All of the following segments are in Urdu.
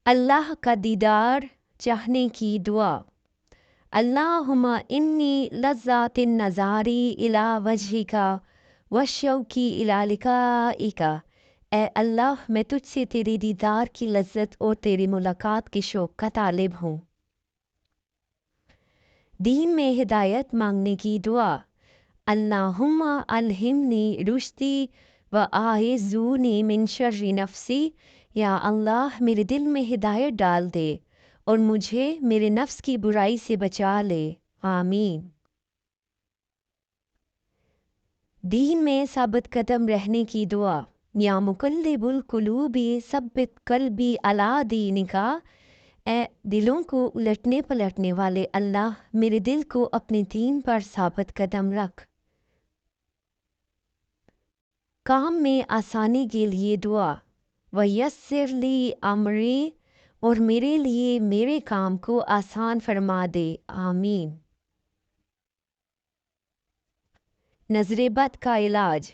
اللہ کا دیدار چاہنے کی دعا۔ اللہم انی لذات النظاری الی وجہکا والشوقی الی لقائکا۔ اے اللہ، میں تجھ سے تیرے دیدار کی لذت اور تیری ملاقات کے شوق کا طالب ہوں۔ دین میں ہدایت مانگنے کی دعا۔ اللہم الہمنی رشدی و اعیذنی من شر نفسی۔ یا اللہ، میرے دل میں ہدایت ڈال دے اور مجھے میرے نفس کی برائی سے بچا لے، آمین۔ دین میں ثابت قدم رہنے کی دعا۔ یا مقلب القلوب ثبت قلبی علی دینک۔ اے دلوں کو الٹنے پلٹنے والے اللہ، میرے دل کو اپنے دین پر ثابت قدم رکھ۔ کام میں آسانی کے لیے دعا۔ وَيَسِّرْ لِي أَمْرِي، اور میرے لیے میرے کام کو آسان فرما دے، آمین۔ نظر بد کا علاج۔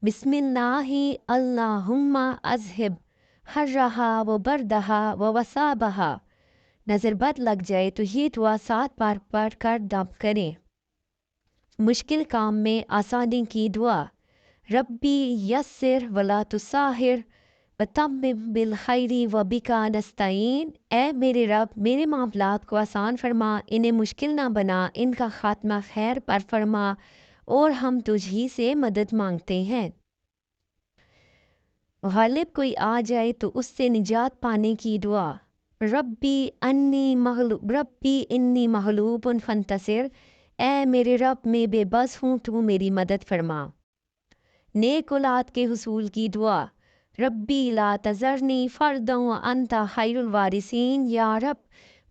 بسم اللہ اللہم اذہب حرہا و بردہا و وصابہا۔ نظر بد لگ جائے تو یہ دعا 7 بار پڑھ کر دم کریں۔ مشکل کام میں آسانی کی دعا۔ ربی یسر ولا تساہر وتمم بالخیر وبک نستعین۔ اے میرے رب، میرے معاملات کو آسان فرما، انہیں مشکل نہ بنا، ان کا خاتمہ خیر پر فرما، اور ہم تجھ ہی سے مدد مانگتے ہیں۔ غالب کوئی آ جائے تو اس سے نجات پانے کی دعا۔ ربی انی مغلوب فانتصر۔ اے میرے رب، میں بے بس ہوں، تو میری مدد فرما۔ نیک اولاد کے حصول کی دعا۔ ربی لا تذرنی فردا وانت خیر الوارثین۔ یا رب،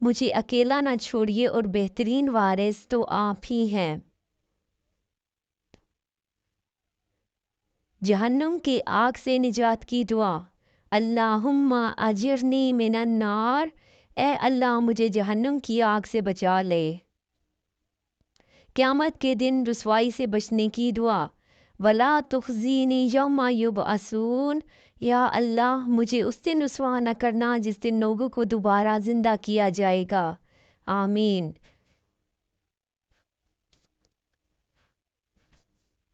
مجھے اکیلا نہ چھوڑیے اور بہترین وارث تو آپ ہی ہیں۔ جہنم کے آگ سے نجات کی دعا۔ اللہم اجرنی من النار۔ اے اللہ، مجھے جہنم کی آگ سے بچا لے۔ قیامت کے دن رسوائی سے بچنے کی دعا۔ ولا تخزینی یوم یبعثون۔ یا اللہ، مجھے اس دن رسوا نہ کرنا جس دن لوگوں کو دوبارہ زندہ کیا جائے گا، آمین۔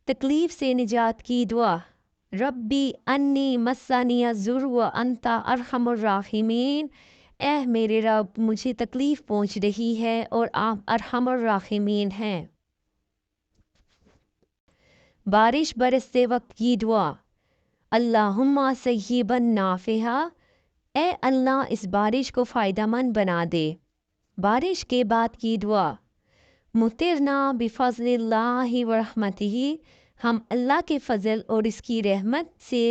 تکلیف سے نجات کی دعا۔ ربی انی مسنی الضر وانت ارحم الراحمین۔ اے میرے رب، مجھے تکلیف پہنچ رہی ہے اور آپ ارحم الراحمین ہیں۔ بارش برستے وقت کی دعا۔ اللہم سیبا نافعا۔ اے اللہ، اس بارش کو فائدہ مند بنا دے۔ بارش کے بعد کی دعا۔ مطرنا بفضل اللہ ورحمتہ۔ ہم اللہ کے فضل اور اس کی رحمت سے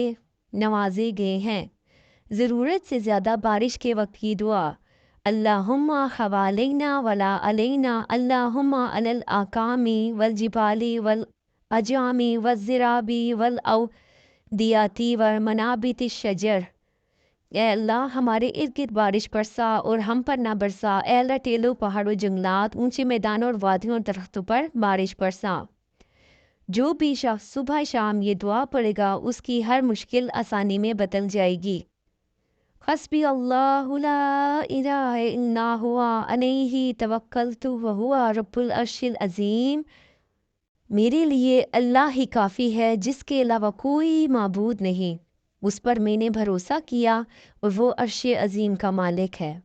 نوازے گئے ہیں۔ ضرورت سے زیادہ بارش کے وقت کی دعا۔ اللہم حوالینا ولا علینا۔ اللہم علی الاکام والجبال والاجام والزراب والاودیات ومنابت الشجر۔ اے اللہ، ہمارے ارد گرد بارش برسا اور ہم پر نہ برسا۔ اے اللہ، ٹیلوں، پہاڑوں، جنگلات، اونچے میدانوں اور وادیوں اور درختوں پر بارش برسا۔ جو بھی شخص صبح شام یہ دعا پڑھے گا، اس کی ہر مشکل آسانی میں بدل جائے گی۔ حسبی اللہ لا الہ الا ہوا علیہ توکلت وہو رب العرش العظیم۔ میرے لیے اللہ ہی کافی ہے، جس کے علاوہ کوئی معبود نہیں۔ اس پر میں نے بھروسہ کیا اور وہ عرش عظیم کا مالک ہے۔